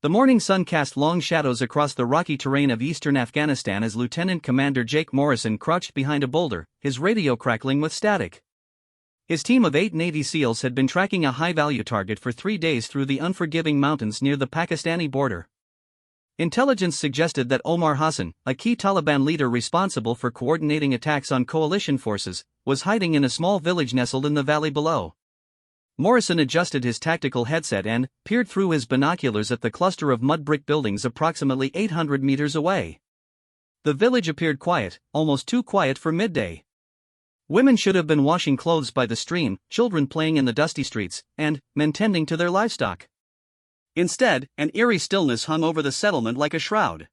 The morning sun cast long shadows across the rocky terrain of eastern Afghanistan as Lieutenant Commander Jake Morrison crouched behind a boulder, his radio crackling with static. His team of 8 Navy SEALs had been tracking a high-value target for 3 days through the unforgiving mountains near the Pakistani border. Intelligence suggested that Omar Hassan, a key Taliban leader responsible for coordinating attacks on coalition forces, was hiding in a small village nestled in the valley below. Morrison adjusted his tactical headset and peered through his binoculars at the cluster of mud brick buildings approximately 800 meters away. The village appeared quiet, almost too quiet for midday. Women should have been washing clothes by the stream, children playing in the dusty streets, and men tending to their livestock. Instead, an eerie stillness hung over the settlement like a shroud.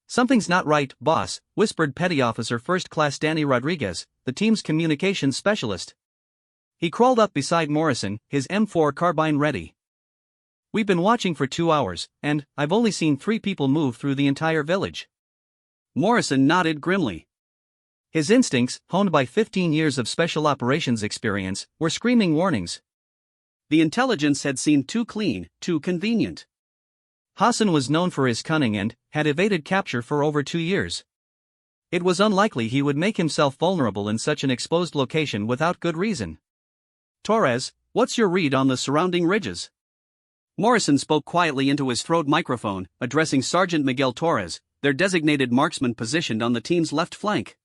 "Something's not right, boss," whispered Petty Officer First Class Danny Rodriguez, the team's communications specialist. He crawled up beside Morrison, his M4 carbine ready. "We've been watching for 2 hours, and I've only seen 3 people move through the entire village." Morrison nodded grimly. His instincts, honed by 15 years of special operations experience, were screaming warnings. The intelligence had seemed too clean, too convenient. Hassan was known for his cunning and had evaded capture for over 2 years. It was unlikely he would make himself vulnerable in such an exposed location without good reason. "Torres, what's your read on the surrounding ridges?" Morrison spoke quietly into his throat microphone, addressing Sergeant Miguel Torres, their designated marksman positioned on the team's left flank.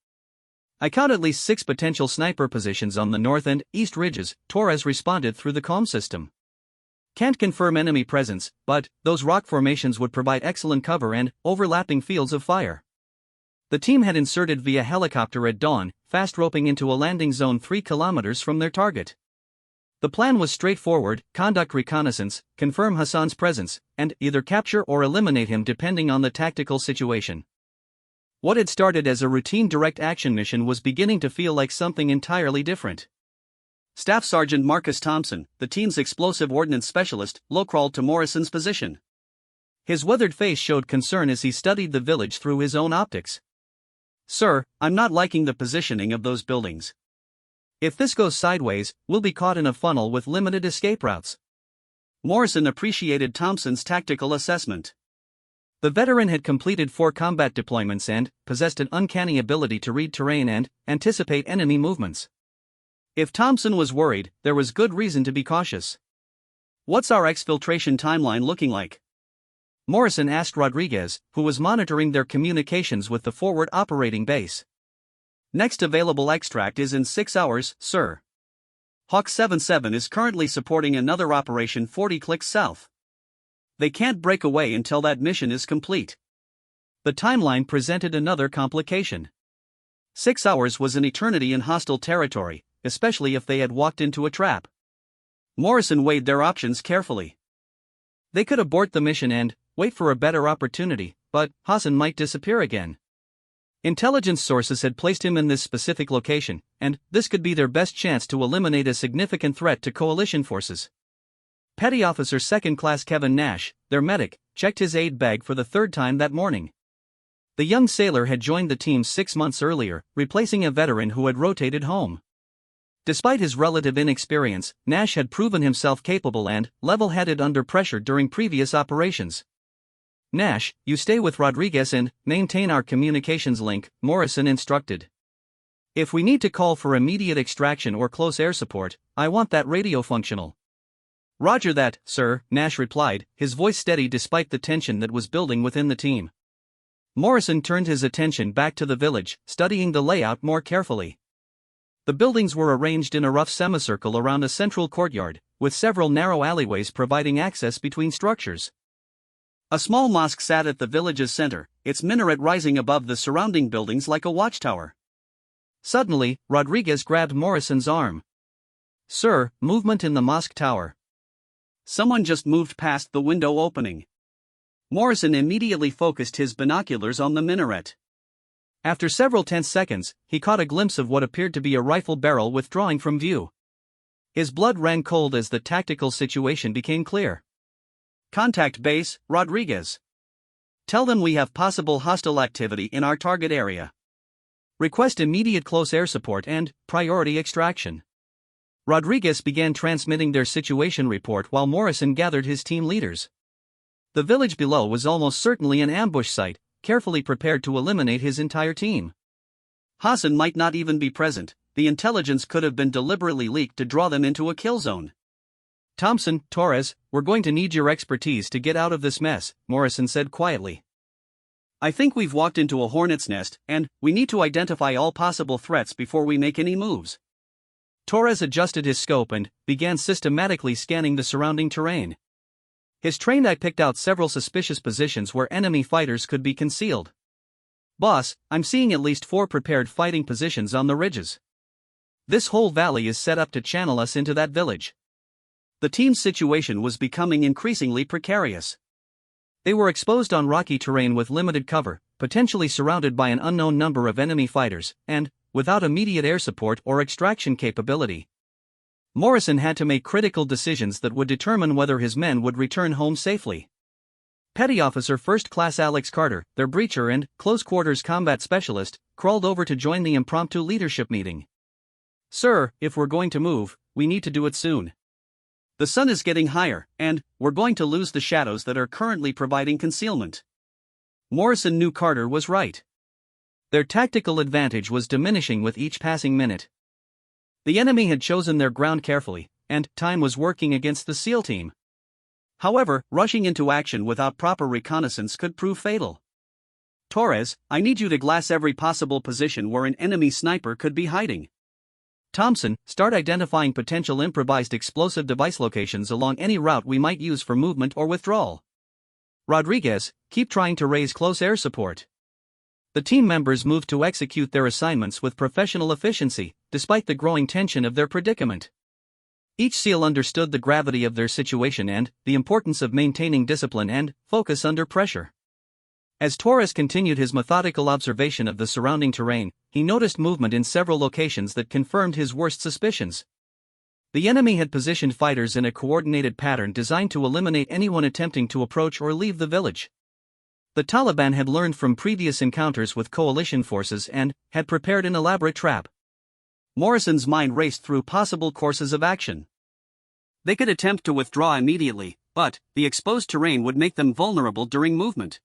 "I count at least 6 potential sniper positions on the north and east ridges," Torres responded through the comm system. "Can't confirm enemy presence, but those rock formations would provide excellent cover and overlapping fields of fire." The team had inserted via helicopter at dawn, fast roping into a landing zone 3 kilometers from their target. The plan was straightforward: conduct reconnaissance, confirm Hassan's presence, and either capture or eliminate him depending on the tactical situation. What had started as a routine direct action mission was beginning to feel like something entirely different. Staff Sergeant Marcus Thompson, the team's explosive ordnance specialist, low-crawled to Morrison's position. His weathered face showed concern as he studied the village through his own optics. "Sir, I'm not liking the positioning of those buildings. If this goes sideways, we'll be caught in a funnel with limited escape routes." Morrison appreciated Thompson's tactical assessment. The veteran had completed 4 combat deployments and possessed an uncanny ability to read terrain and anticipate enemy movements. If Thompson was worried, there was good reason to be cautious. "What's our exfiltration timeline looking like?" Morrison asked Rodriguez, who was monitoring their communications with the forward operating base. "Next available extract is in 6 hours, sir. Hawk 77 is currently supporting another operation 40 clicks south. They can't break away until that mission is complete." The timeline presented another complication. 6 hours was an eternity in hostile territory, especially if they had walked into a trap. Morrison weighed their options carefully. They could abort the mission and wait for a better opportunity, but Hassan might disappear again. Intelligence sources had placed him in this specific location, and this could be their best chance to eliminate a significant threat to coalition forces. Petty Officer Second Class Kevin Nash, their medic, checked his aid bag for the 3rd time that morning. The young sailor had joined the team 6 months earlier, replacing a veteran who had rotated home. Despite his relative inexperience, Nash had proven himself capable and level-headed under pressure during previous operations. "Nash, you stay with Rodriguez and maintain our communications link," Morrison instructed. "If we need to call for immediate extraction or close air support, I want that radio functional." "Roger that, sir," Nash replied, his voice steady despite the tension that was building within the team. Morrison turned his attention back to the village, studying the layout more carefully. The buildings were arranged in a rough semicircle around a central courtyard, with several narrow alleyways providing access between structures. A small mosque sat at the village's center, its minaret rising above the surrounding buildings like a watchtower. Suddenly, Rodriguez grabbed Morrison's arm. "Sir, movement in the mosque tower." Someone just moved past the window opening. Morrison immediately focused his binoculars on the minaret. After several tense seconds, he caught a glimpse of what appeared to be a rifle barrel withdrawing from view. His blood ran cold as the tactical situation became clear. "Contact base, Rodriguez. Tell them we have possible hostile activity in our target area. Request immediate close air support and priority extraction." Rodriguez began transmitting their situation report while Morrison gathered his team leaders. The village below was almost certainly an ambush site, carefully prepared to eliminate his entire team. Hassan might not even be present. The intelligence could have been deliberately leaked to draw them into a kill zone. Thompson, Torres, we're going to need your expertise to get out of this mess, Morrison said quietly. I think we've walked into a hornet's nest, and we need to identify all possible threats before we make any moves. Torres adjusted his scope and began systematically scanning the surrounding terrain. His trained eye picked out several suspicious positions where enemy fighters could be concealed. Boss, I'm seeing at least 4 prepared fighting positions on the ridges. This whole valley is set up to channel us into that village. The team's situation was becoming increasingly precarious. They were exposed on rocky terrain with limited cover, potentially surrounded by an unknown number of enemy fighters, and without immediate air support or extraction capability. Morrison had to make critical decisions that would determine whether his men would return home safely. Petty Officer First Class Alex Carter, their breacher and close-quarters combat specialist, crawled over to join the impromptu leadership meeting. Sir, if we're going to move, we need to do it soon. The sun is getting higher, and we're going to lose the shadows that are currently providing concealment. Morrison knew Carter was right. Their tactical advantage was diminishing with each passing minute. The enemy had chosen their ground carefully, and time was working against the SEAL team. However, rushing into action without proper reconnaissance could prove fatal. Torres, I need you to glass every possible position where an enemy sniper could be hiding. Thompson, start identifying potential improvised explosive device locations along any route we might use for movement or withdrawal. Rodriguez, keep trying to raise close air support. The team members moved to execute their assignments with professional efficiency, despite the growing tension of their predicament. Each SEAL understood the gravity of their situation and the importance of maintaining discipline and focus under pressure. As Torres continued his methodical observation of the surrounding terrain, he noticed movement in several locations that confirmed his worst suspicions. The enemy had positioned fighters in a coordinated pattern designed to eliminate anyone attempting to approach or leave the village. The Taliban had learned from previous encounters with coalition forces and had prepared an elaborate trap. Morrison's mind raced through possible courses of action. They could attempt to withdraw immediately, but the exposed terrain would make them vulnerable during movement.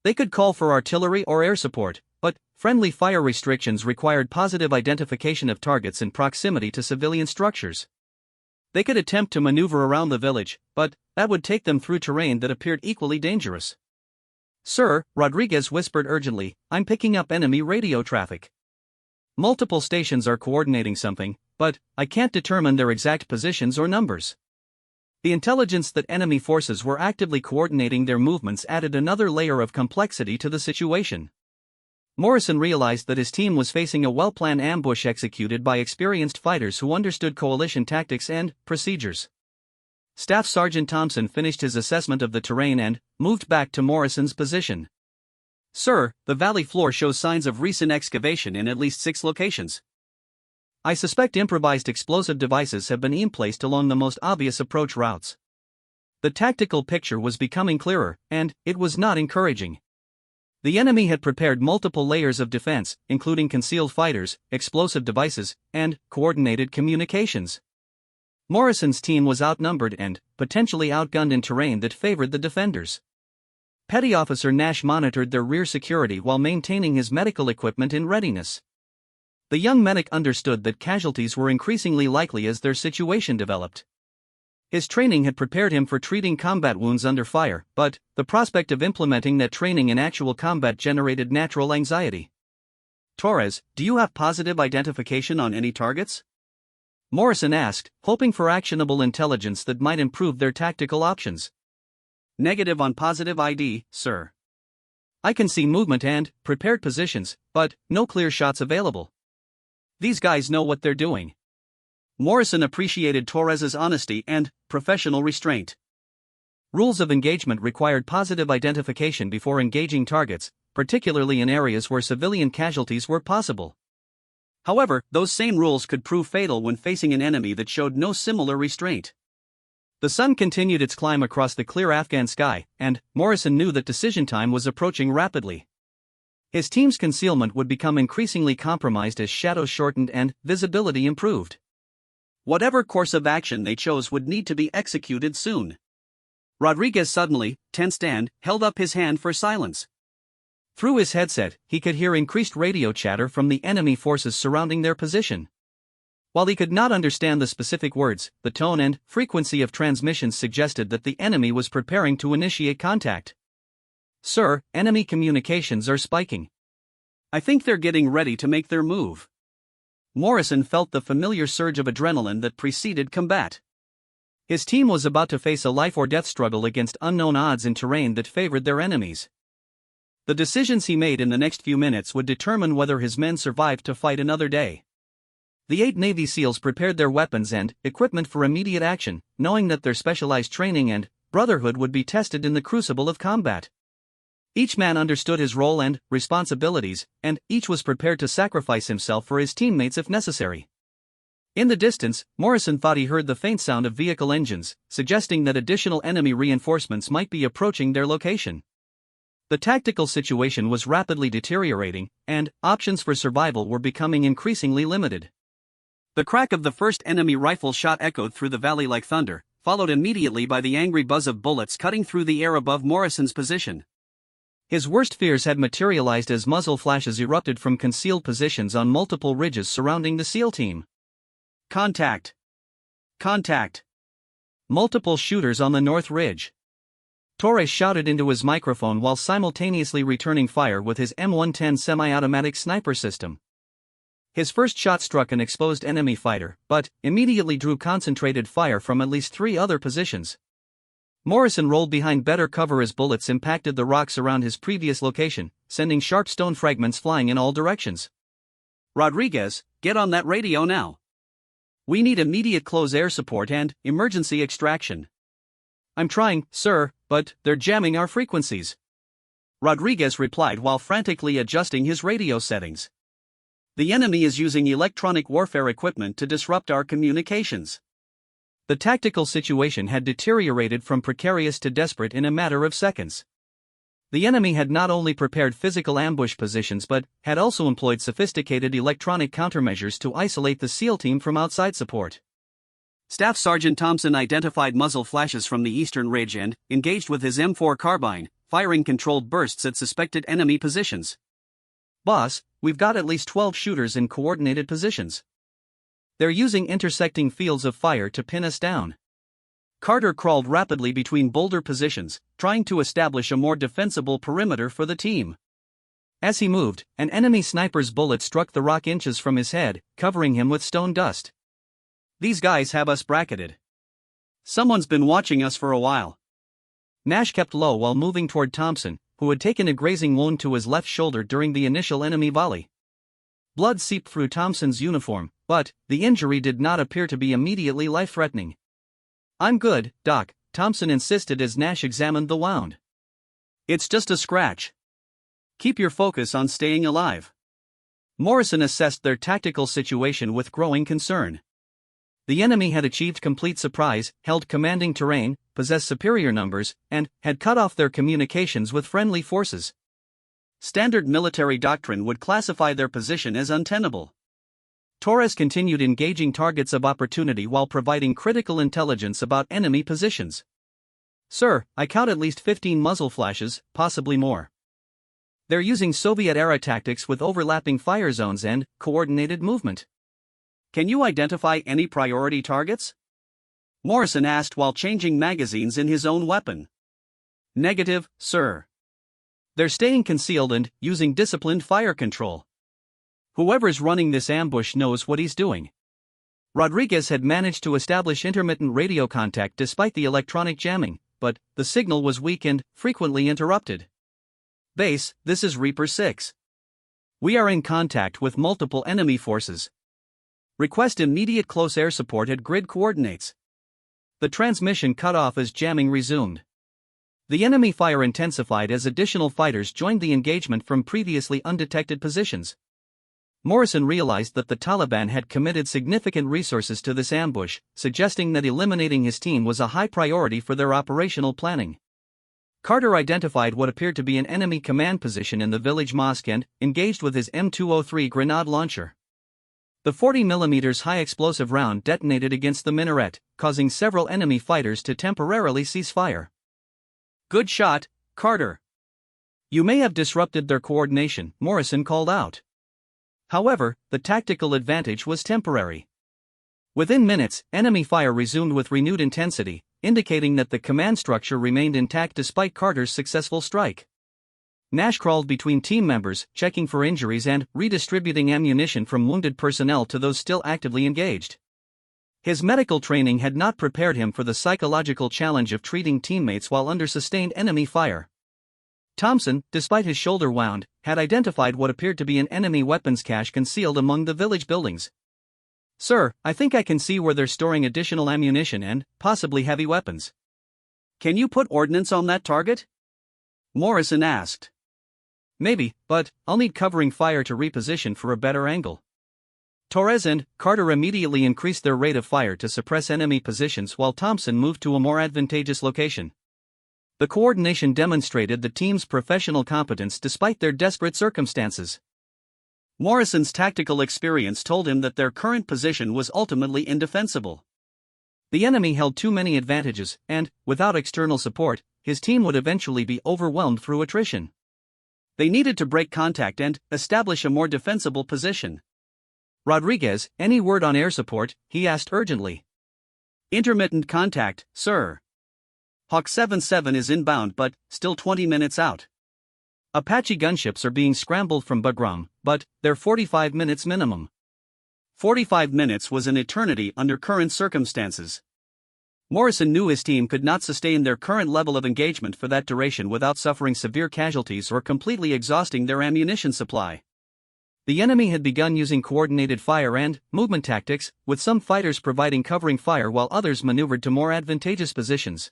They could call for artillery or air support, but friendly fire restrictions required positive identification of targets in proximity to civilian structures. They could attempt to maneuver around the village, but that would take them through terrain that appeared equally dangerous. Sir, Rodriguez whispered urgently, I'm picking up enemy radio traffic. Multiple stations are coordinating something, but I can't determine their exact positions or numbers. The intelligence that enemy forces were actively coordinating their movements added another layer of complexity to the situation. Morrison realized that his team was facing a well-planned ambush executed by experienced fighters who understood coalition tactics and procedures. Staff Sergeant Thompson finished his assessment of the terrain and moved back to Morrison's position. Sir, the valley floor shows signs of recent excavation in at least 6 locations. I suspect improvised explosive devices have been placed along the most obvious approach routes. The tactical picture was becoming clearer, and it was not encouraging. The enemy had prepared multiple layers of defense, including concealed fighters, explosive devices, and coordinated communications. Morrison's team was outnumbered and potentially outgunned in terrain that favored the defenders. Petty Officer Nash monitored their rear security while maintaining his medical equipment in readiness. The young medic understood that casualties were increasingly likely as their situation developed. His training had prepared him for treating combat wounds under fire, but the prospect of implementing that training in actual combat generated natural anxiety. Torres, do you have positive identification on any targets? Morrison asked, hoping for actionable intelligence that might improve their tactical options. Negative on positive ID, sir. I can see movement and prepared positions, but no clear shots available. These guys know what they're doing. Morrison appreciated Torres's honesty and professional restraint. Rules of engagement required positive identification before engaging targets, particularly in areas where civilian casualties were possible. However, those same rules could prove fatal when facing an enemy that showed no similar restraint. The sun continued its climb across the clear Afghan sky, and Morrison knew that decision time was approaching rapidly. His team's concealment would become increasingly compromised as shadows shortened and visibility improved. Whatever course of action they chose would need to be executed soon. Rodriguez suddenly, tensed and held up his hand for silence. Through his headset, he could hear increased radio chatter from the enemy forces surrounding their position. While he could not understand the specific words, the tone and frequency of transmissions suggested that the enemy was preparing to initiate contact. "Sir, enemy communications are spiking. I think they're getting ready to make their move." Morrison felt the familiar surge of adrenaline that preceded combat. His team was about to face a life-or-death struggle against unknown odds in terrain that favored their enemies. The decisions he made in the next few minutes would determine whether his men survived to fight another day. The 8 Navy SEALs prepared their weapons and equipment for immediate action, knowing that their specialized training and brotherhood would be tested in the crucible of combat. Each man understood his role and responsibilities, and each was prepared to sacrifice himself for his teammates if necessary. In the distance, Morrison thought he heard the faint sound of vehicle engines, suggesting that additional enemy reinforcements might be approaching their location. The tactical situation was rapidly deteriorating, and options for survival were becoming increasingly limited. The crack of the first enemy rifle shot echoed through the valley like thunder, followed immediately by the angry buzz of bullets cutting through the air above Morrison's position. His worst fears had materialized as muzzle flashes erupted from concealed positions on multiple ridges surrounding the SEAL team. "Contact! Contact!" Multiple shooters on the North Ridge. Torres shouted into his microphone while simultaneously returning fire with his M110 semi-automatic sniper system. His first shot struck an exposed enemy fighter, but immediately drew concentrated fire from at least 3 other positions. Morrison rolled behind better cover as bullets impacted the rocks around his previous location, sending sharp stone fragments flying in all directions. "Rodriguez, get on that radio now. We need immediate close air support and emergency extraction." "I'm trying, sir, but they're jamming our frequencies," Rodriguez replied while frantically adjusting his radio settings. "The enemy is using electronic warfare equipment to disrupt our communications." The tactical situation had deteriorated from precarious to desperate in a matter of seconds. The enemy had not only prepared physical ambush positions but had also employed sophisticated electronic countermeasures to isolate the SEAL team from outside support. Staff Sergeant Thompson identified muzzle flashes from the eastern ridge and engaged with his M4 carbine, firing controlled bursts at suspected enemy positions. "Boss, we've got at least 12 shooters in coordinated positions. They're using intersecting fields of fire to pin us down." Carter crawled rapidly between boulder positions, trying to establish a more defensible perimeter for the team. As he moved, an enemy sniper's bullet struck the rock inches from his head, covering him with stone dust. "These guys have us bracketed. Someone's been watching us for a while." Nash kept low while moving toward Thompson, who had taken a grazing wound to his left shoulder during the initial enemy volley. Blood seeped through Thompson's uniform, but the injury did not appear to be immediately life-threatening. "I'm good, Doc," Thompson insisted as Nash examined the wound. "It's just a scratch. Keep your focus on staying alive." Morrison assessed their tactical situation with growing concern. The enemy had achieved complete surprise, held commanding terrain, possessed superior numbers, and had cut off their communications with friendly forces. Standard military doctrine would classify their position as untenable. Torres continued engaging targets of opportunity while providing critical intelligence about enemy positions. "Sir, I count at least 15 muzzle flashes, possibly more. They're using Soviet-era tactics with overlapping fire zones and coordinated movement." "Can you identify any priority targets?" Morrison asked while changing magazines in his own weapon. "Negative, sir. They're staying concealed and using disciplined fire control. Whoever's running this ambush knows what he's doing." Rodriguez had managed to establish intermittent radio contact despite the electronic jamming, but the signal was weak and frequently interrupted. "Base, this is Reaper 6. We are in contact with multiple enemy forces. Request immediate close air support at grid coordinates." The transmission cut off as jamming resumed. The enemy fire intensified as additional fighters joined the engagement from previously undetected positions. Morrison realized that the Taliban had committed significant resources to this ambush, suggesting that eliminating his team was a high priority for their operational planning. Carter identified what appeared to be an enemy command position in the village mosque and engaged with his M203 grenade launcher. The 40mm high explosive round detonated against the minaret, causing several enemy fighters to temporarily cease fire. Good shot, Carter. You may have disrupted their coordination, Morrison called out. However, the tactical advantage was temporary. Within minutes, enemy fire resumed with renewed intensity, indicating that the command structure remained intact despite Carter's successful strike. Nash crawled between team members, checking for injuries and redistributing ammunition from wounded personnel to those still actively engaged. His medical training had not prepared him for the psychological challenge of treating teammates while under sustained enemy fire. Thompson, despite his shoulder wound, had identified what appeared to be an enemy weapons cache concealed among the village buildings. "Sir, I think I can see where they're storing additional ammunition and, possibly heavy weapons." "Can you put ordnance on that target?" Morrison asked. "Maybe, but I'll need covering fire to reposition for a better angle." Torres and Carter immediately increased their rate of fire to suppress enemy positions while Thompson moved to a more advantageous location. The coordination demonstrated the team's professional competence despite their desperate circumstances. Morrison's tactical experience told him that their current position was ultimately indefensible. The enemy held too many advantages, and, without external support, his team would eventually be overwhelmed through attrition. They needed to break contact and establish a more defensible position. "Rodriguez, any word on air support?" he asked urgently. "Intermittent contact, sir. Hawk 77 is inbound but still 20 minutes out. Apache gunships are being scrambled from Bagram, but they're 45 minutes minimum." 45 minutes was an eternity under current circumstances. Morrison knew his team could not sustain their current level of engagement for that duration without suffering severe casualties or completely exhausting their ammunition supply. The enemy had begun using coordinated fire and movement tactics, with some fighters providing covering fire while others maneuvered to more advantageous positions.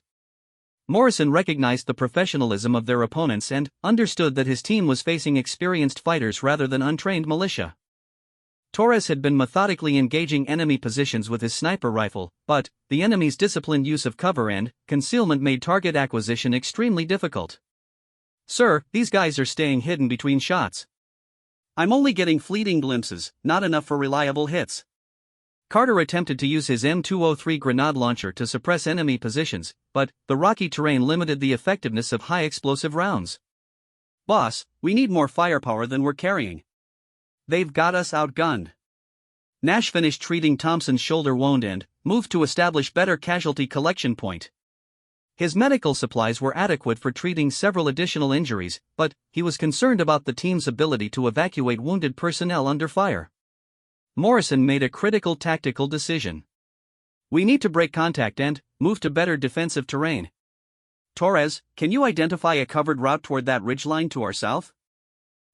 Morrison recognized the professionalism of their opponents and understood that his team was facing experienced fighters rather than untrained militia. Torres had been methodically engaging enemy positions with his sniper rifle, but the enemy's disciplined use of cover and concealment made target acquisition extremely difficult. "Sir, these guys are staying hidden between shots. I'm only getting fleeting glimpses, not enough for reliable hits." Carter attempted to use his M203 grenade launcher to suppress enemy positions, but the rocky terrain limited the effectiveness of high-explosive rounds. "Boss, we need more firepower than we're carrying. They've got us outgunned." Nash finished treating Thompson's shoulder wound and moved to establish better casualty collection point. His medical supplies were adequate for treating several additional injuries, but he was concerned about the team's ability to evacuate wounded personnel under fire. Morrison made a critical tactical decision. "We need to break contact and move to better defensive terrain. Torres, can you identify a covered route toward that ridgeline to our south?"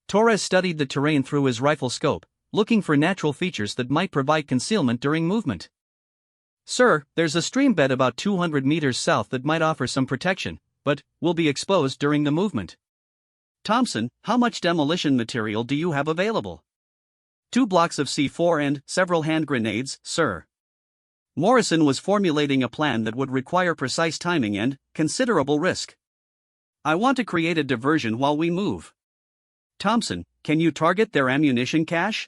Torres studied the terrain through his rifle scope, looking for natural features that might provide concealment during movement. "Sir, there's a stream bed about 200 meters south that might offer some protection, but will be exposed during the movement." "Thompson, how much demolition material do you have available?" 2 blocks of C4 and several hand grenades, sir." Morrison was formulating a plan that would require precise timing and considerable risk. "I want to create a diversion while we move. Thompson, can you target their ammunition cache?"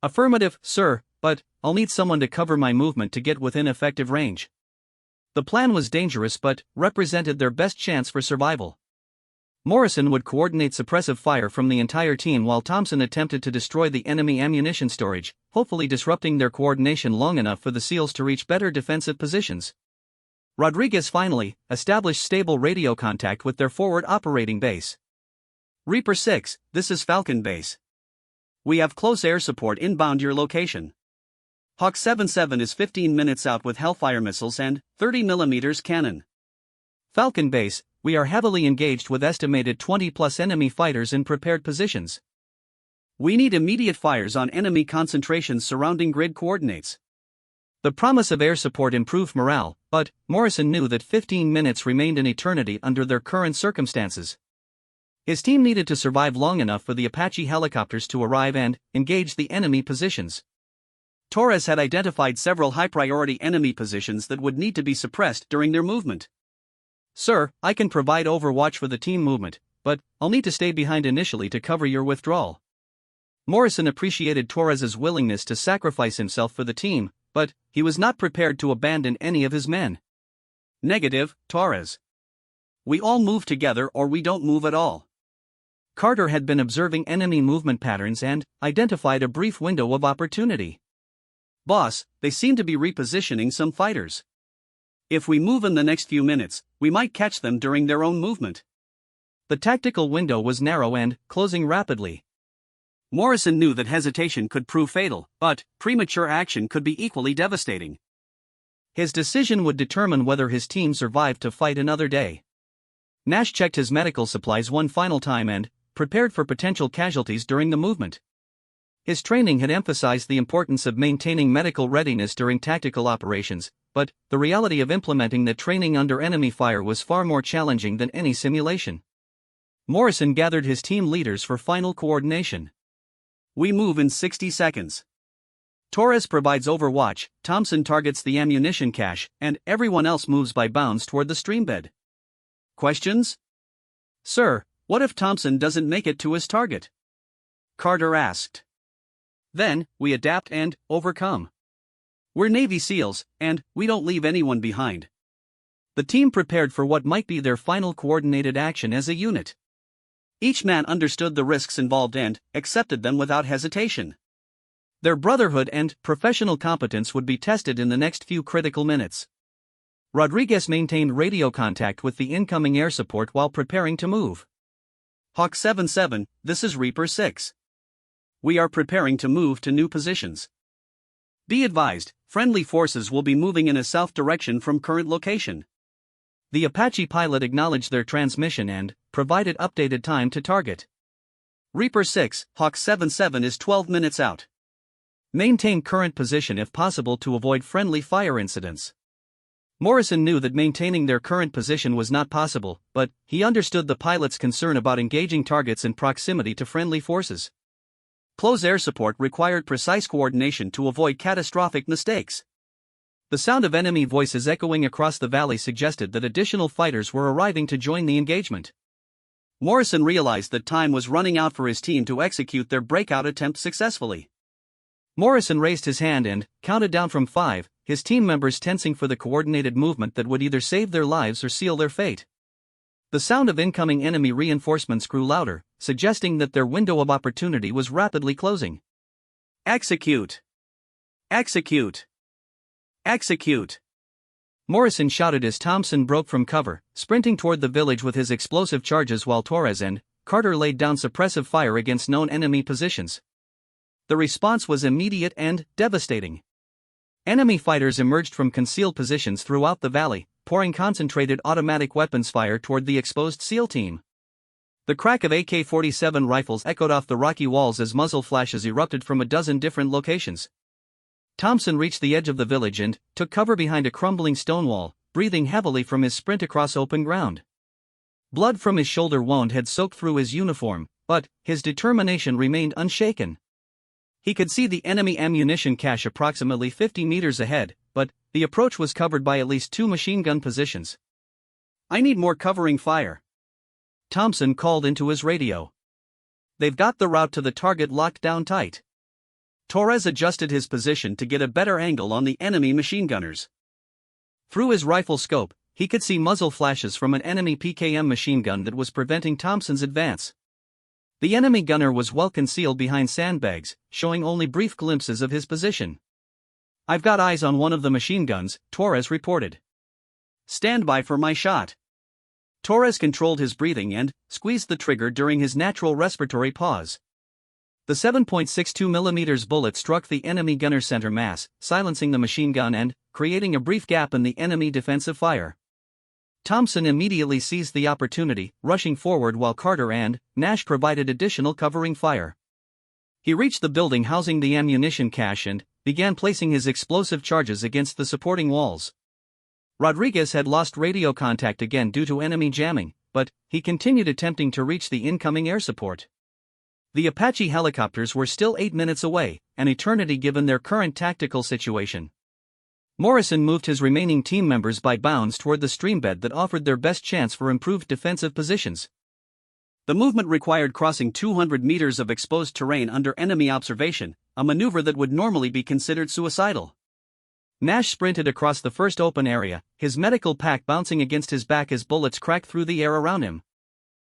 "Affirmative, sir, but I'll need someone to cover my movement to get within effective range." The plan was dangerous but represented their best chance for survival. Morrison would coordinate suppressive fire from the entire team while Thompson attempted to destroy the enemy ammunition storage, hopefully disrupting their coordination long enough for the SEALs to reach better defensive positions. Rodriguez finally established stable radio contact with their forward operating base. "Reaper 6, this is Falcon Base. We have close air support inbound your location. Hawk 77 is 15 minutes out with Hellfire missiles and 30mm cannon. Falcon Base, we are heavily engaged with estimated 20+ enemy fighters in prepared positions. We need immediate fires on enemy concentrations surrounding grid coordinates." The promise of air support improved morale, but Morrison knew that 15 minutes remained an eternity under their current circumstances. His team needed to survive long enough for the Apache helicopters to arrive and engage the enemy positions. Torres had identified several high-priority enemy positions that would need to be suppressed during their movement. "Sir, I can provide overwatch for the team movement, but I'll need to stay behind initially to cover your withdrawal." Morrison appreciated Torres's willingness to sacrifice himself for the team, but he was not prepared to abandon any of his men. "Negative, Torres. we all move together or we don't move at all. Carter had been observing enemy movement patterns and identified a brief window of opportunity. Boss, they seem to be repositioning some fighters. If we move in the next few minutes, we might catch them during their own movement. The tactical window was narrow and closing rapidly. Morrison knew that hesitation could prove fatal, but premature action could be equally devastating. His decision would determine whether his team survived to fight another day. Nash checked his medical supplies one final time and prepared for potential casualties during the movement. His training had emphasized the importance of maintaining medical readiness during tactical operations, but the reality of implementing that training under enemy fire was far more challenging than any simulation. Morrison gathered his team leaders for final coordination. We move in 60 seconds. Torres provides overwatch, Thompson targets the ammunition cache, and everyone else moves by bounds toward the streambed. Questions? Sir, what if Thompson doesn't make it to his target? Carter asked. Then, we adapt and overcome. We're Navy SEALs, and we don't leave anyone behind. The team prepared for what might be their final coordinated action as a unit. Each man understood the risks involved and accepted them without hesitation. Their brotherhood and professional competence would be tested in the next few critical minutes. Rodriguez maintained radio contact with the incoming air support while preparing to move. Hawk 7-7, this is Reaper 6. We are preparing to move to new positions. Be advised, friendly forces will be moving in a south direction from current location. The Apache pilot acknowledged their transmission and provided updated time to target. Reaper 6, Hawk 7-7 is 12 minutes out. Maintain current position if possible to avoid friendly fire incidents. Morrison knew that maintaining their current position was not possible, but he understood the pilot's concern about engaging targets in proximity to friendly forces. Close air support required precise coordination to avoid catastrophic mistakes. The sound of enemy voices echoing across the valley suggested that additional fighters were arriving to join the engagement. Morrison realized that time was running out for his team to execute their breakout attempt successfully. Morrison raised his hand and counted down from 5, his team members tensing for the coordinated movement that would either save their lives or seal their fate. The sound of incoming enemy reinforcements grew louder, suggesting that their window of opportunity was rapidly closing. Execute! Execute! Execute! Morrison shouted as Thompson broke from cover, sprinting toward the village with his explosive charges while Torres and Carter laid down suppressive fire against known enemy positions. The response was immediate and devastating. Enemy fighters emerged from concealed positions throughout the valley, pouring concentrated automatic weapons fire toward the exposed SEAL team. The crack of AK-47 rifles echoed off the rocky walls as muzzle flashes erupted from a dozen different locations. Thompson reached the edge of the village and took cover behind a crumbling stone wall, breathing heavily from his sprint across open ground. Blood from his shoulder wound had soaked through his uniform, but his determination remained unshaken. He could see the enemy ammunition cache approximately 50 meters ahead, but the approach was covered by at least 2 machine gun positions. I need more covering fire, Thompson called into his radio. They've got the route to the target locked down tight. Torres adjusted his position to get a better angle on the enemy machine gunners. Through his rifle scope, he could see muzzle flashes from an enemy PKM machine gun that was preventing Thompson's advance. The enemy gunner was well concealed behind sandbags, showing only brief glimpses of his position. "I've got eyes on one of the machine guns," Torres reported. "Stand by for my shot." Torres controlled his breathing and squeezed the trigger during his natural respiratory pause. The 7.62mm bullet struck the enemy gunner's center mass, silencing the machine gun and creating a brief gap in the enemy defensive fire. Thompson immediately seized the opportunity, rushing forward while Carter and Nash provided additional covering fire. He reached the building housing the ammunition cache and began placing his explosive charges against the supporting walls. Rodriguez had lost radio contact again due to enemy jamming, but he continued attempting to reach the incoming air support. The Apache helicopters were still 8 minutes away, an eternity given their current tactical situation. Morrison moved his remaining team members by bounds toward the streambed that offered their best chance for improved defensive positions. The movement required crossing 200 meters of exposed terrain under enemy observation, a maneuver that would normally be considered suicidal. Nash sprinted across the first open area, his medical pack bouncing against his back as bullets cracked through the air around him.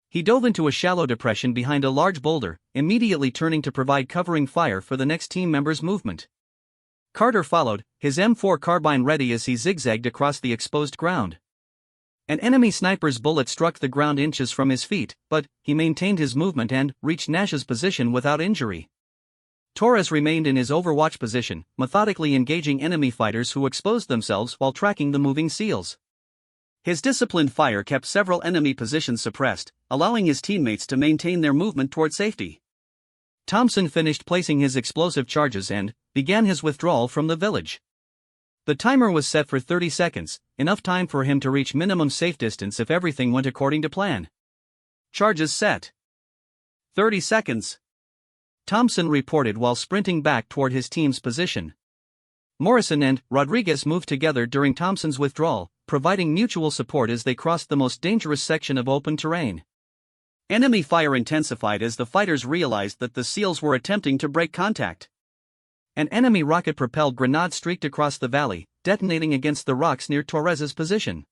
He dove into a shallow depression behind a large boulder, immediately turning to provide covering fire for the next team member's movement. Carter followed, his M4 carbine ready as he zigzagged across the exposed ground. An enemy sniper's bullet struck the ground inches from his feet, but he maintained his movement and reached Nash's position without injury. Torres remained in his overwatch position, methodically engaging enemy fighters who exposed themselves while tracking the moving SEALs. His disciplined fire kept several enemy positions suppressed, allowing his teammates to maintain their movement toward safety. Thompson finished placing his explosive charges and began his withdrawal from the village. The timer was set for 30 seconds, enough time for him to reach minimum safe distance if everything went according to plan. Charges set. 30 seconds. Thompson reported while sprinting back toward his team's position. Morrison and Rodriguez moved together during Thompson's withdrawal, providing mutual support as they crossed the most dangerous section of open terrain. Enemy fire intensified as the fighters realized that the SEALs were attempting to break contact. An enemy rocket-propelled grenade streaked across the valley, detonating against the rocks near Torres's position.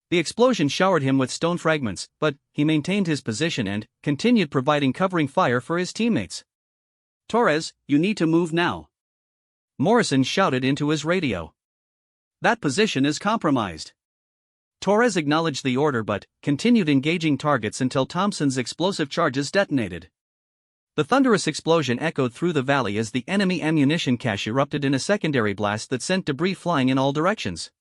The explosion showered him with stone fragments, but he maintained his position and continued providing covering fire for his teammates. "Torres, you need to move now," Morrison shouted into his radio. "That position is compromised." Torres acknowledged the order but continued engaging targets until Thompson's explosive charges detonated. The thunderous explosion echoed through the valley as the enemy ammunition cache erupted in a secondary blast that sent debris flying in all directions.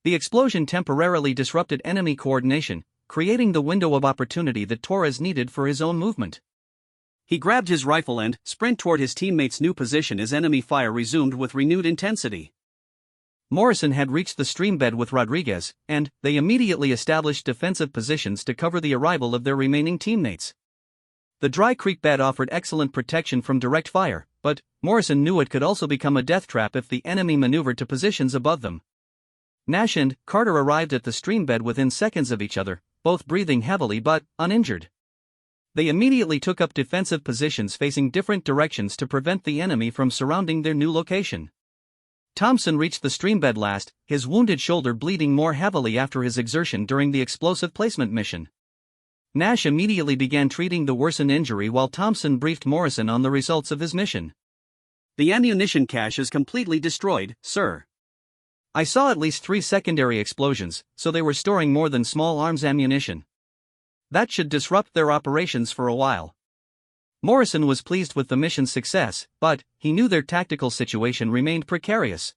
The explosion temporarily disrupted enemy coordination, creating the window of opportunity that Torres needed for his own movement. He grabbed his rifle and sprinted toward his teammate's new position as enemy fire resumed with renewed intensity. Morrison had reached the streambed with Rodriguez, and they immediately established defensive positions to cover the arrival of their remaining teammates. The dry creek bed offered excellent protection from direct fire, but Morrison knew it could also become a death trap if the enemy maneuvered to positions above them. Nash and Carter arrived at the streambed within seconds of each other, both breathing heavily but uninjured. They immediately took up defensive positions facing different directions to prevent the enemy from surrounding their new location. Thompson reached the streambed last, his wounded shoulder bleeding more heavily after his exertion during the explosive placement mission. Nash immediately began treating the worsened injury while Thompson briefed Morrison on the results of his mission. "The ammunition cache is completely destroyed, sir. I saw at least 3 secondary explosions, so they were storing more than small arms ammunition. That should disrupt their operations for a while." Morrison was pleased with the mission's success, but he knew their tactical situation remained precarious.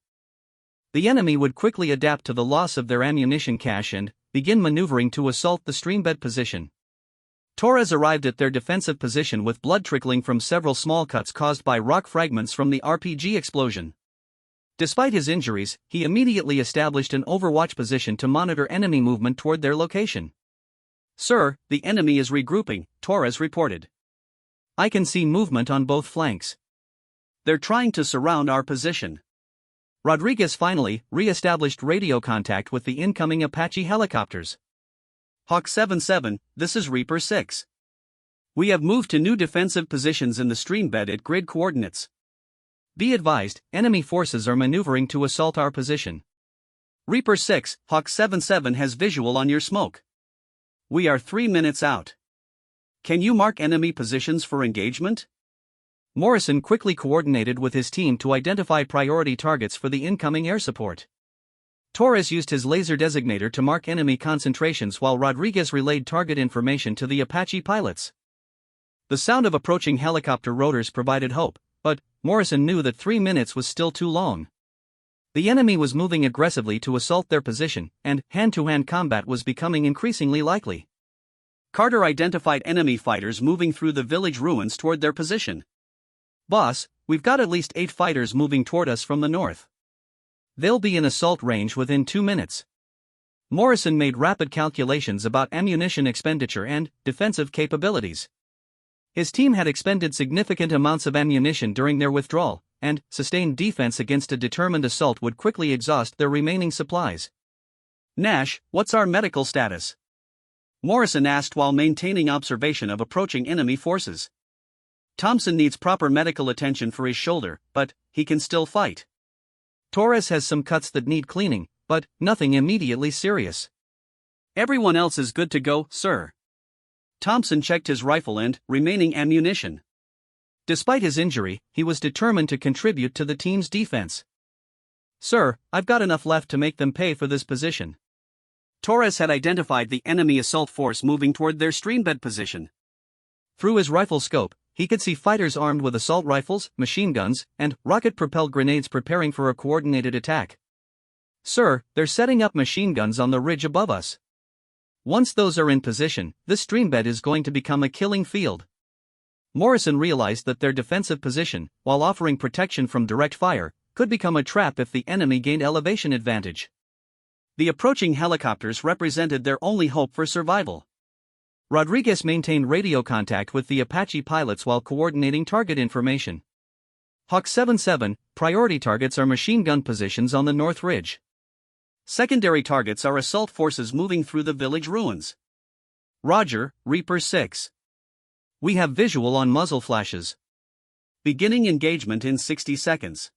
The enemy would quickly adapt to the loss of their ammunition cache and begin maneuvering to assault the streambed position. Torres arrived at their defensive position with blood trickling from several small cuts caused by rock fragments from the RPG explosion. Despite his injuries, he immediately established an overwatch position to monitor enemy movement toward their location. "Sir, the enemy is regrouping," Torres reported. "I can see movement on both flanks. They're trying to surround our position." Rodriguez finally re-established radio contact with the incoming Apache helicopters. "Hawk 77, this is Reaper 6. We have moved to new defensive positions in the streambed at grid coordinates. Be advised, enemy forces are maneuvering to assault our position. Reaper 6, Hawk 77 has visual on your smoke. We are 3 minutes out. Can you mark enemy positions for engagement?" Morrison quickly coordinated with his team to identify priority targets for the incoming air support. Torres used his laser designator to mark enemy concentrations while Rodriguez relayed target information to the Apache pilots. The sound of approaching helicopter rotors provided hope, but Morrison knew that 3 minutes was still too long. The enemy was moving aggressively to assault their position, and hand-to-hand combat was becoming increasingly likely. Carter identified enemy fighters moving through the village ruins toward their position. "Boss, we've got at least 8 fighters moving toward us from the north. They'll be in assault range within 2 minutes. Morrison made rapid calculations about ammunition expenditure and defensive capabilities. His team had expended significant amounts of ammunition during their withdrawal, and sustained defense against a determined assault would quickly exhaust their remaining supplies. "Nash, what's our medical status?" Morrison asked while maintaining observation of approaching enemy forces. "Thompson needs proper medical attention for his shoulder, but he can still fight. Torres has some cuts that need cleaning, but nothing immediately serious. Everyone else is good to go, sir. Thompson checked his rifle and remaining ammunition. Despite his injury, he was determined to contribute to the team's defense. Sir, I've got enough left to make them pay for this position. Torres had identified the enemy assault force moving toward their streambed position. Through his rifle scope, he could see fighters armed with assault rifles, machine guns, and rocket-propelled grenades preparing for a coordinated attack. Sir, they're setting up machine guns on the ridge above us. Once those are in position, this streambed is going to become a killing field. Morrison realized that their defensive position, while offering protection from direct fire, could become a trap if the enemy gained elevation advantage. The approaching helicopters represented their only hope for survival. Rodriguez maintained radio contact with the Apache pilots while coordinating target information. Hawk 7-7, priority targets are machine gun positions on the North Ridge. Secondary targets are assault forces moving through the village ruins. Roger, Reaper 6. We have visual on muzzle flashes. Beginning engagement in 60 seconds.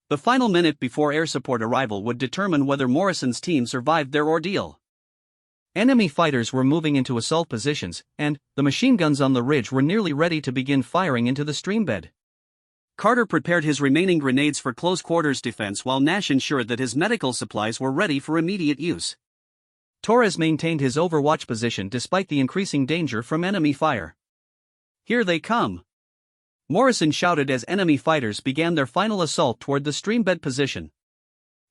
The final minute before air support arrival would determine whether Morrison's team survived their ordeal. Enemy fighters were moving into assault positions, and the machine guns on the ridge were nearly ready to begin firing into the streambed. Carter prepared his remaining grenades for close-quarters defense while Nash ensured that his medical supplies were ready for immediate use. Torres maintained his overwatch position despite the increasing danger from enemy fire. Here they come! Morrison shouted as enemy fighters began their final assault toward the streambed position.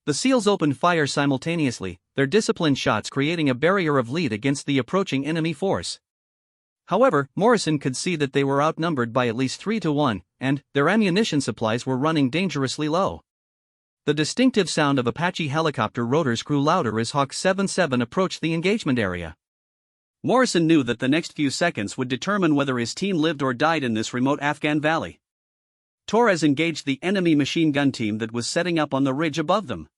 The SEALs opened fire simultaneously, their disciplined shots creating a barrier of lead against the approaching enemy force. However, Morrison could see that they were outnumbered by at least 3-1, and their ammunition supplies were running dangerously low. The distinctive sound of Apache helicopter rotors grew louder as Hawk 7-7 approached the engagement area. Morrison knew that the next few seconds would determine whether his team lived or died in this remote Afghan valley. Torres engaged the enemy machine gun team that was setting up on the ridge above them.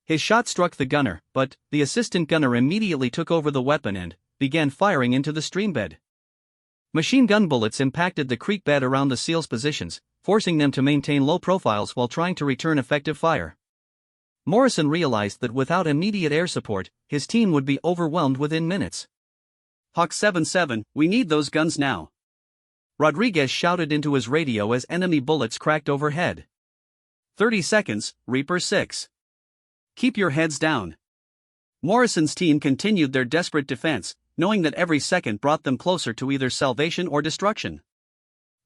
His shot struck the gunner, but the assistant gunner immediately took over the weapon and began firing into the streambed. Machine gun bullets impacted the creek bed around the SEALs' positions, forcing them to maintain low profiles while trying to return effective fire. Morrison realized that without immediate air support, his team would be overwhelmed within minutes. Hawk 7-7, we need those guns now. Rodriguez shouted into his radio as enemy bullets cracked overhead. 30 seconds, Reaper 6. Keep your heads down. Morrison's team continued their desperate defense, knowing that every second brought them closer to either salvation or destruction.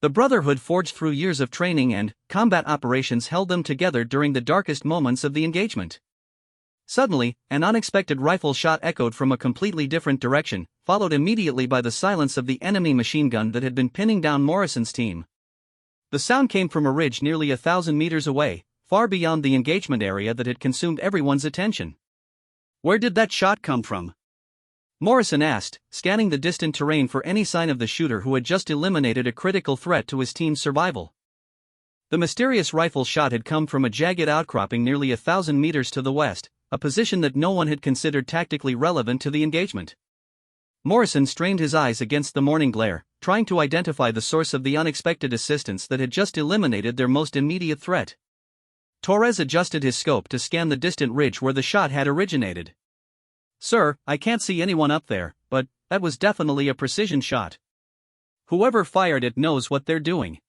The Brotherhood, forged through years of training and combat operations, held them together during the darkest moments of the engagement. Suddenly, an unexpected rifle shot echoed from a completely different direction, followed immediately by the silence of the enemy machine gun that had been pinning down Morrison's team. The sound came from a ridge nearly 1,000 meters away, far beyond the engagement area that had consumed everyone's attention. Where did that shot come from? Morrison asked, scanning the distant terrain for any sign of the shooter who had just eliminated a critical threat to his team's survival. The mysterious rifle shot had come from a jagged outcropping nearly 1,000 meters to the west, a position that no one had considered tactically relevant to the engagement. Morrison strained his eyes against the morning glare, trying to identify the source of the unexpected assistance that had just eliminated their most immediate threat. Torres adjusted his scope to scan the distant ridge where the shot had originated. "Sir, I can't see anyone up there, but that was definitely a precision shot. Whoever fired it knows what they're doing."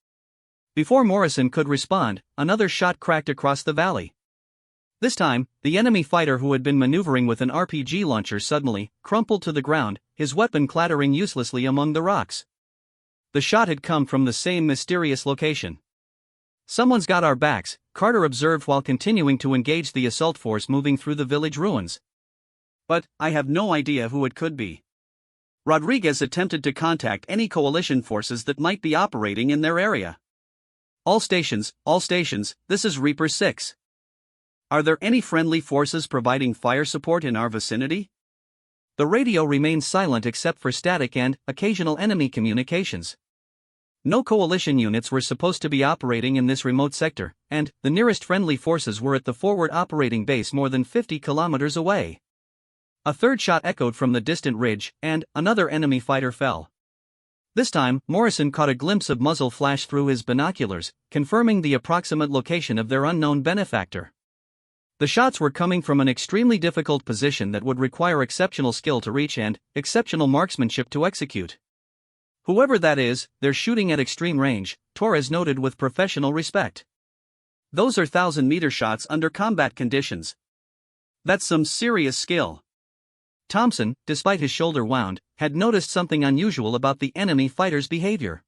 Before Morrison could respond, another shot cracked across the valley. This time, the enemy fighter who had been maneuvering with an RPG launcher suddenly crumpled to the ground, his weapon clattering uselessly among the rocks. The shot had come from the same mysterious location. "Someone's got our backs," Carter observed while continuing to engage the assault force moving through the village ruins. "But I have no idea who it could be." Rodriguez attempted to contact any coalition forces that might be operating in their area. All stations, this is Reaper 6. Are there any friendly forces providing fire support in our vicinity?" The radio remained silent except for static and occasional enemy communications. No coalition units were supposed to be operating in this remote sector, and the nearest friendly forces were at the forward operating base more than 50 kilometers away. A third shot echoed from the distant ridge, and another enemy fighter fell. This time, Morrison caught a glimpse of muzzle flash through his binoculars, confirming the approximate location of their unknown benefactor. The shots were coming from an extremely difficult position that would require exceptional skill to reach and exceptional marksmanship to execute. Whoever that is, they're shooting at extreme range, Torres noted with professional respect. Those are 1,000-meter shots under combat conditions. That's some serious skill. Thompson, despite his shoulder wound, had noticed something unusual about the enemy fighters' behavior.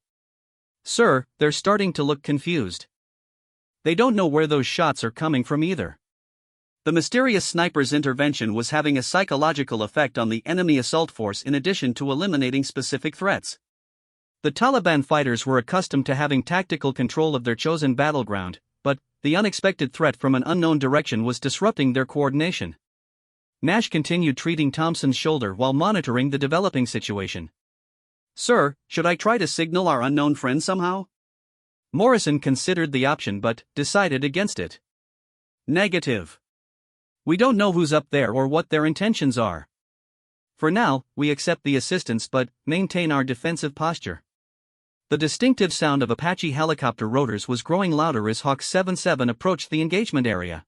Sir, they're starting to look confused. They don't know where those shots are coming from either. The mysterious sniper's intervention was having a psychological effect on the enemy assault force in addition to eliminating specific threats. The Taliban fighters were accustomed to having tactical control of their chosen battleground, but the unexpected threat from an unknown direction was disrupting their coordination. Nash continued treating Thompson's shoulder while monitoring the developing situation. Sir, should I try to signal our unknown friend somehow? Morrison considered the option but decided against it. Negative. We don't know who's up there or what their intentions are. For now, we accept the assistance but maintain our defensive posture. The distinctive sound of Apache helicopter rotors was growing louder as Hawk 77 approached the engagement area.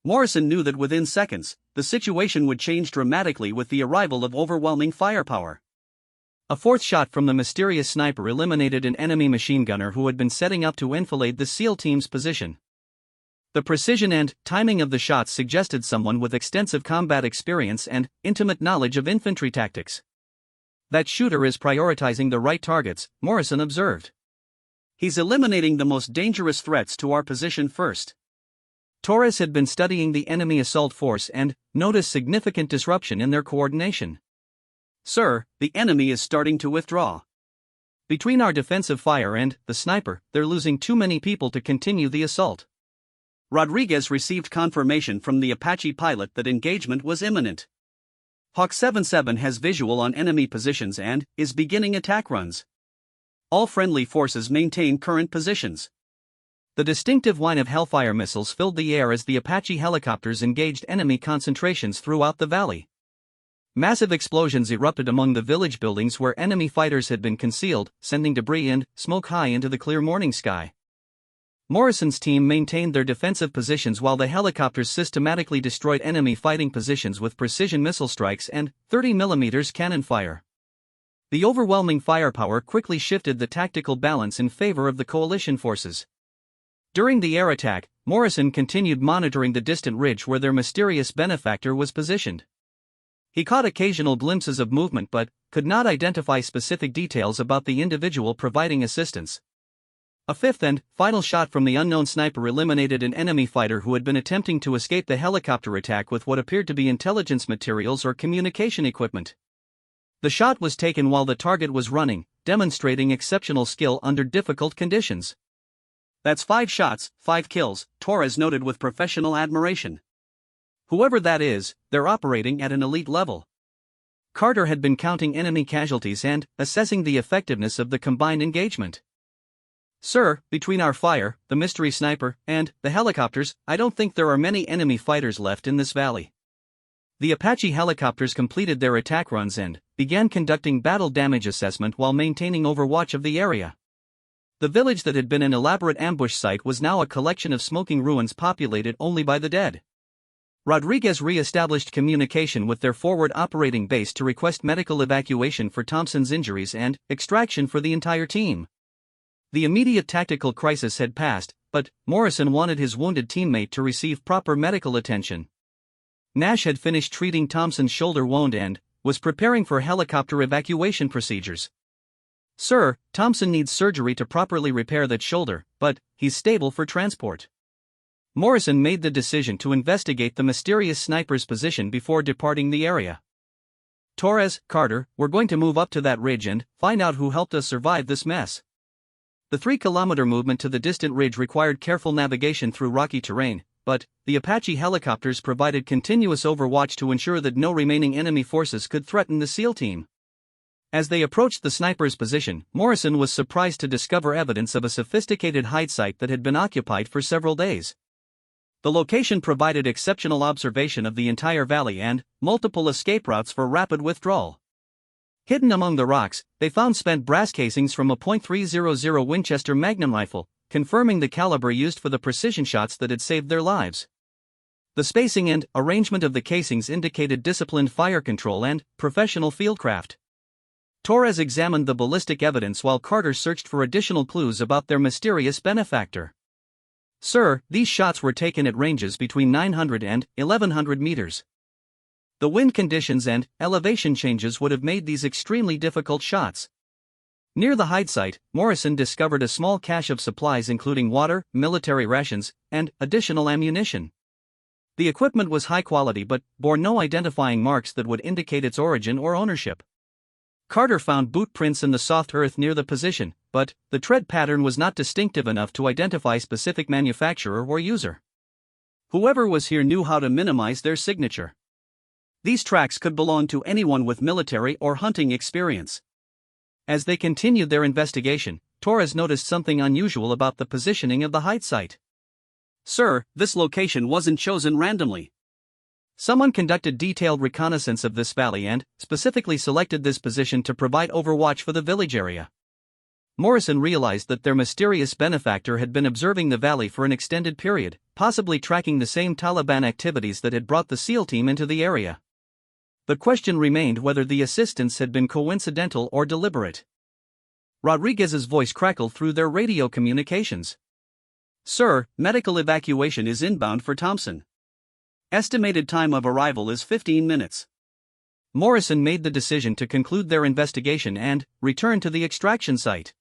Morrison knew that within seconds, the situation would change dramatically with the arrival of overwhelming firepower. A fourth shot from the mysterious sniper eliminated an enemy machine gunner who had been setting up to enfilade the SEAL team's position. The precision and timing of the shots suggested someone with extensive combat experience and intimate knowledge of infantry tactics. That shooter is prioritizing the right targets, Morrison observed. He's eliminating the most dangerous threats to our position first. Torres had been studying the enemy assault force and noticed significant disruption in their coordination. Sir, the enemy is starting to withdraw. Between our defensive fire and the sniper, they're losing too many people to continue the assault. Rodriguez received confirmation from the Apache pilot that engagement was imminent. Hawk 77 has visual on enemy positions and is beginning attack runs. All friendly forces maintain current positions. The distinctive whine of Hellfire missiles filled the air as the Apache helicopters engaged enemy concentrations throughout the valley. Massive explosions erupted among the village buildings where enemy fighters had been concealed, sending debris and smoke high into the clear morning sky. Morrison's team maintained their defensive positions while the helicopters systematically destroyed enemy fighting positions with precision missile strikes and 30mm cannon fire. The overwhelming firepower quickly shifted the tactical balance in favor of the coalition forces. During the air attack, Morrison continued monitoring the distant ridge where their mysterious benefactor was positioned. He caught occasional glimpses of movement but could not identify specific details about the individual providing assistance. A fifth and final shot from the unknown sniper eliminated an enemy fighter who had been attempting to escape the helicopter attack with what appeared to be intelligence materials or communication equipment. The shot was taken while the target was running, demonstrating exceptional skill under difficult conditions. That's 5 shots, 5 kills, Torres noted with professional admiration. Whoever that is, they're operating at an elite level. Carter had been counting enemy casualties and assessing the effectiveness of the combined engagement. Sir, between our fire, the mystery sniper, and the helicopters, I don't think there are many enemy fighters left in this valley. The Apache helicopters completed their attack runs and began conducting battle damage assessment while maintaining overwatch of the area. The village that had been an elaborate ambush site was now a collection of smoking ruins populated only by the dead. Rodriguez re-established communication with their forward operating base to request medical evacuation for Thompson's injuries and extraction for the entire team. The immediate tactical crisis had passed, but Morrison wanted his wounded teammate to receive proper medical attention. Nash had finished treating Thompson's shoulder wound and was preparing for helicopter evacuation procedures. Sir, Thompson needs surgery to properly repair that shoulder, but he's stable for transport. Morrison made the decision to investigate the mysterious sniper's position before departing the area. Torres, Carter, we're going to move up to that ridge and find out who helped us survive this mess. The 3-kilometer movement to the distant ridge required careful navigation through rocky terrain, but the Apache helicopters provided continuous overwatch to ensure that no remaining enemy forces could threaten the SEAL team. As they approached the sniper's position, Morrison was surprised to discover evidence of a sophisticated hide site that had been occupied for several days. The location provided exceptional observation of the entire valley and multiple escape routes for rapid withdrawal. Hidden among the rocks, they found spent brass casings from a .300 Winchester Magnum rifle, confirming the caliber used for the precision shots that had saved their lives. The spacing and arrangement of the casings indicated disciplined fire control and professional fieldcraft. Torres examined the ballistic evidence while Carter searched for additional clues about their mysterious benefactor. "Sir, these shots were taken at ranges between 900 and 1100 meters. The wind conditions and elevation changes would have made these extremely difficult shots." Near the hide site, Morrison discovered a small cache of supplies including water, military rations, and additional ammunition. The equipment was high quality but bore no identifying marks that would indicate its origin or ownership. Carter found boot prints in the soft earth near the position, but the tread pattern was not distinctive enough to identify specific manufacturer or user. Whoever was here knew how to minimize their signature. These tracks could belong to anyone with military or hunting experience. As they continued their investigation, Torres noticed something unusual about the positioning of the hide site. "Sir, this location wasn't chosen randomly. Someone conducted detailed reconnaissance of this valley and specifically selected this position to provide overwatch for the village area." Morrison realized that their mysterious benefactor had been observing the valley for an extended period, possibly tracking the same Taliban activities that had brought the SEAL team into the area. The question remained whether the assistance had been coincidental or deliberate. Rodriguez's voice crackled through their radio communications. "Sir, medical evacuation is inbound for Thompson. Estimated time of arrival is 15 minutes. Morrison made the decision to conclude their investigation and return to the extraction site.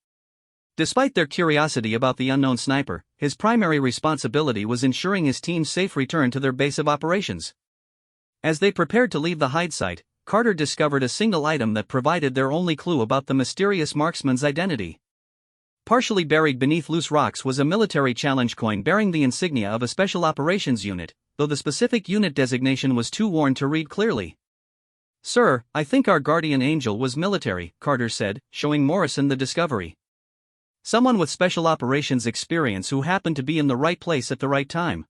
Despite their curiosity about the unknown sniper, his primary responsibility was ensuring his team's safe return to their base of operations. As they prepared to leave the hide site, Carter discovered a single item that provided their only clue about the mysterious marksman's identity. Partially buried beneath loose rocks was a military challenge coin bearing the insignia of a special operations unit, though the specific unit designation was too worn to read clearly. "Sir, I think our guardian angel was military," Carter said, showing Morrison the discovery. "Someone with special operations experience who happened to be in the right place at the right time."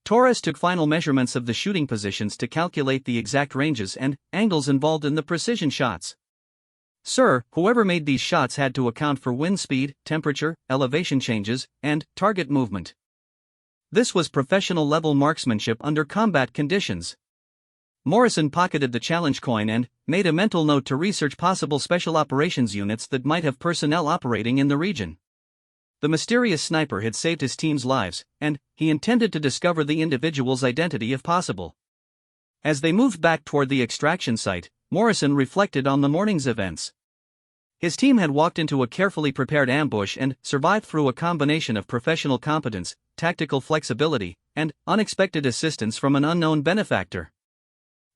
Torres took final measurements of the shooting positions to calculate the exact ranges and angles involved in the precision shots. "Sir, whoever made these shots had to account for wind speed, temperature, elevation changes, and target movement. This was professional-level marksmanship under combat conditions." Morrison pocketed the challenge coin and made a mental note to research possible special operations units that might have personnel operating in the region. The mysterious sniper had saved his team's lives, and he intended to discover the individual's identity if possible. As they moved back toward the extraction site, Morrison reflected on the morning's events. His team had walked into a carefully prepared ambush and survived through a combination of professional competence, tactical flexibility, and unexpected assistance from an unknown benefactor.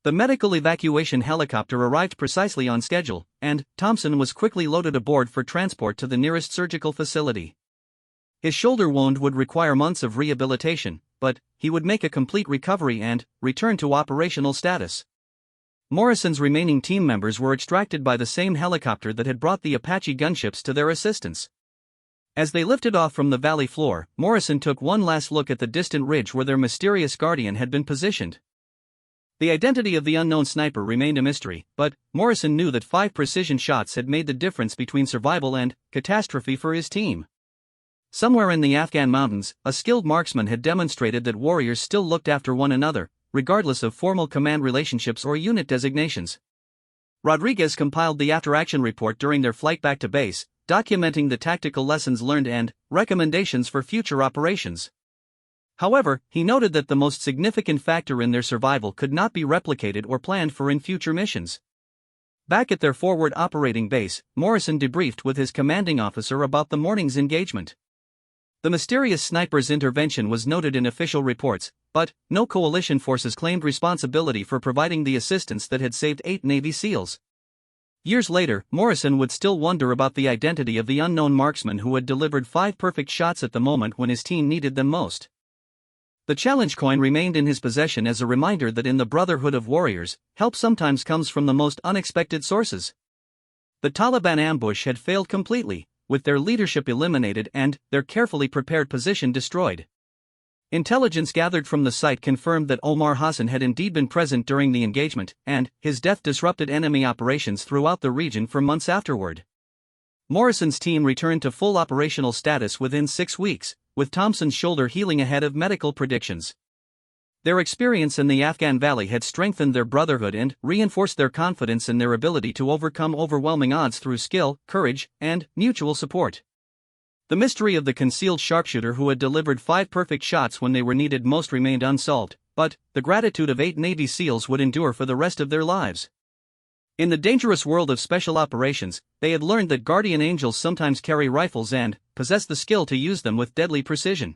The medical evacuation helicopter arrived precisely on schedule, and Thompson was quickly loaded aboard for transport to the nearest surgical facility. His shoulder wound would require months of rehabilitation, but he would make a complete recovery and return to operational status. Morrison's remaining team members were extracted by the same helicopter that had brought the Apache gunships to their assistance. As they lifted off from the valley floor, Morrison took one last look at the distant ridge where their mysterious guardian had been positioned. The identity of the unknown sniper remained a mystery, but Morrison knew that 5 precision shots had made the difference between survival and catastrophe for his team. Somewhere in the Afghan mountains, a skilled marksman had demonstrated that warriors still looked after one another, regardless of formal command relationships or unit designations. Rodriguez compiled the after-action report during their flight back to base, documenting the tactical lessons learned and recommendations for future operations. However, he noted that the most significant factor in their survival could not be replicated or planned for in future missions. Back at their forward operating base, Morrison debriefed with his commanding officer about the morning's engagement. The mysterious sniper's intervention was noted in official reports, but no coalition forces claimed responsibility for providing the assistance that had saved 8 Navy SEALs. Years later, Morrison would still wonder about the identity of the unknown marksman who had delivered 5 perfect shots at the moment when his team needed them most. The challenge coin remained in his possession as a reminder that in the Brotherhood of Warriors, help sometimes comes from the most unexpected sources. The Taliban ambush had failed completely, with their leadership eliminated and their carefully prepared position destroyed. Intelligence gathered from the site confirmed that Omar Hassan had indeed been present during the engagement, and his death disrupted enemy operations throughout the region for months afterward. Morrison's team returned to full operational status within 6 weeks, with Thompson's shoulder healing ahead of medical predictions. Their experience in the Afghan valley had strengthened their brotherhood and reinforced their confidence in their ability to overcome overwhelming odds through skill, courage, and mutual support. The mystery of the concealed sharpshooter who had delivered 5 perfect shots when they were needed most remained unsolved, but the gratitude of 8 Navy SEALs would endure for the rest of their lives. In the dangerous world of special operations, they had learned that guardian angels sometimes carry rifles and possess the skill to use them with deadly precision.